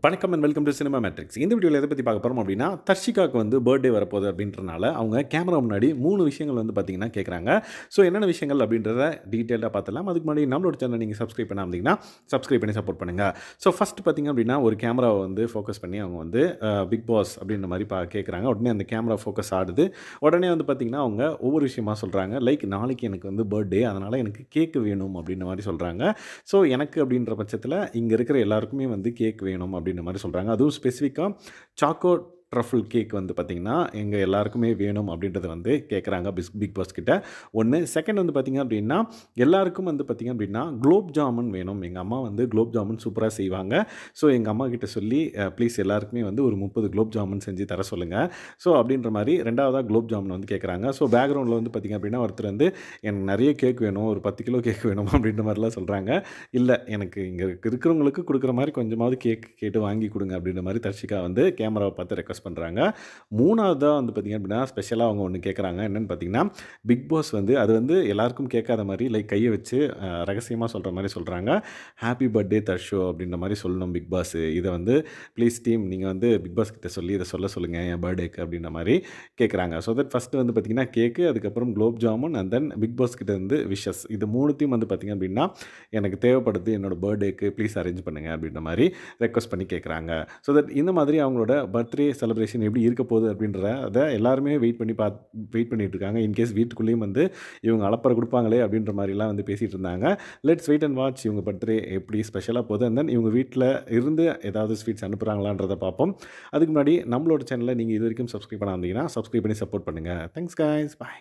வணக்கம் and welcome to cinema matrix. இந்த வீடியோவில் எதை பற்றி பார்க்க போகிறோம் அப்படின்னா, தர்ஷிகாவுக்கு வந்து பர்த்டே வரப்போகுது அப்படின்றனால அவங்க கேமரா முன்னாடி 3 விஷயங்கள் வந்து பார்த்தீங்கன்னா கேட்குறாங்க. ஸோ என்னென்ன விஷயங்கள் அப்படின்றத டீட்டெயிலாக பார்த்துலாம். அதுக்கு முன்னாடி நம்மளோட சேனல் நீங்கள் சப்ஸ்கிரைப் பண்ணாமல் இருந்தீங்கன்னா சப்ஸ்கிரைப் பண்ணி சப்போர்ட் பண்ணுங்கள். ஸோ ஃபஸ்ட்டு பார்த்தீங்க அப்படின்னா ஒரு கேமராவை வந்து ஃபோக்கஸ் பண்ணி அவங்க வந்து பிக் பாஸ் அப்படின்ற மாதிரி கேட்குறாங்க. உடனே அந்த கேமரா ஃபோக்கஸ் ஆடுது. உடனே வந்து பார்த்தீங்கன்னா அவங்க ஒவ்வொரு விஷயமா சொல்கிறாங்க. லைக் நாளைக்கு எனக்கு வந்து பர்த்டே, அதனால் எனக்கு கேக்கு வேணும் அப்படின்ற மாதிரி சொல்கிறாங்க. ஸோ எனக்கு அப்படின்ற பட்சத்தில் இங்கே இருக்கிற எல்லாருக்குமே வந்து கேக் வேணும் அப்படின்ற மாதிரி சொல்கிறாங்க. அதுவும் ஸ்பெசிஃபிக்காக சாக்கோ ட்ரஃபிள் கேக் வந்து பார்த்திங்கன்னா எங்கள் எல்லாருக்குமே வேணும் அப்படின்றத வந்து கேட்குறாங்க பிக் பாஸ் கிட்ட. ஒன்று. செகண்ட் வந்து பார்த்திங்க அப்படின்னா எல்லாருக்கும் வந்து பார்த்திங்க அப்படின்னா குலோப் ஜாமுன் வேணும். எங்கள் அம்மா வந்து குலோப் ஜாமுன் சூப்பராக செய்வாங்க. ஸோ எங்கள் அம்மா கிட்ட சொல்லி ப்ளீஸ் எல்லாருக்குமே வந்து ஒரு 30 குலோப் ஜாமுன் செஞ்சு தர சொல்லுங்கள். ஸோ அப்படின்ற மாதிரி ரெண்டாவதாக குலோப் ஜாமுன் வந்து கேட்குறாங்க. ஸோ பேக்ரவுண்டில் வந்து பார்த்திங்க அப்படின்னா ஒருத்தர் வந்து எனக்கு நிறைய கேக் வேணும், ஒரு 10 கிலோ கேக் வேணும் அப்படின்ற மாதிரிலாம் சொல்கிறாங்க. இல்லை, எனக்கு இங்கே இருக்கிறவங்களுக்கு கொடுக்குற மாதிரி கொஞ்சமாவது கேக் கேட்டு வாங்கி கொடுங்க அப்படின்ற மாதிரி தர்ஷிகா வந்து கேமராவை பார்த்து ரெக்வஸ்ட் பண்ணுறாங்க. மூணாவதாக வந்து பார்த்திங்க அப்படின்னா ஸ்பெஷலாக அவங்க ஒன்று கேட்குறாங்க. என்னென்னு பார்த்திங்கன்னா பிக் பாஸ் வந்து அது வந்து எல்லாருக்கும் கேட்காத மாதிரி லைக் கையை வச்சு ரகசியமாக சொல்கிற மாதிரி சொல்கிறாங்க. ஹாப்பி பர்த்டே தர்ஷோ அப்படின்ற மாதிரி சொல்லணும் பிக் பாஸ். இதை வந்து ப்ளீஸ் டீம் நீங்கள் வந்து பிக் பாஸ் கிட்ட சொல்லி இதை சொல்ல சொல்லுங்கள் என் பர்த்டேக்கு அப்படின்ற மாதிரி கேட்குறாங்க. ஸோ தட் ஃபஸ்ட்டு வந்து பார்த்திங்கன்னா கேக்கு, அதுக்கப்புறம் குலோப் ஜாமுன் அண்ட் தென் பிக் பாஸ் கிட்ட வந்து விஷஸ். இது மூணுத்தையும் வந்து பார்த்திங்க அப்படின்னா எனக்கு தேவைப்படுது என்னோடய பர்த்டேக்கு ப்ளீஸ் அரேஞ்ச் பண்ணுங்கள் அப்படின்ற மாதிரி ரெக்வஸ்ட் பண்ணி கேட்குறாங்க. ஸோ தட் இந்த மாதிரி அவங்களோட பர்த்டே செலிப்ரேஷன் எப்படி இருக்க போகுது அப்படின்றத எல்லாருமே வெயிட் பண்ணிட்டு இருக்காங்க. இன்கேஸ் வீட்டுக்குள்ளேயும் வந்து இவங்க அலப்பறை கொடுப்பாங்களே அப்படின்ற மாதிரிலாம் வந்து பேசிகிட்டு இருந்தாங்க. லெட்ஸ் வெயிட் அண்ட் வாட்ச் இவங்க பர்த்டே எப்படி ஸ்பெஷலாக போகுது. அண்ட் தென் இவங்க வீட்டில் இருந்து ஏதாவது ஸ்வீட்ஸ் அனுப்புகிறாங்களான்றதை பார்ப்போம். அதுக்கு முன்னாடி நம்மளோட சேனலை நீங்கள் இது வரைக்கும் சப்ஸ்கிரைப் பண்ணாமல் இருந்தீங்கன்னா சப்ஸ்கிரைப் பண்ணி சப்போர்ட் பண்ணுங்கள். தேங்க்ஸ் கைஸ், பாய்.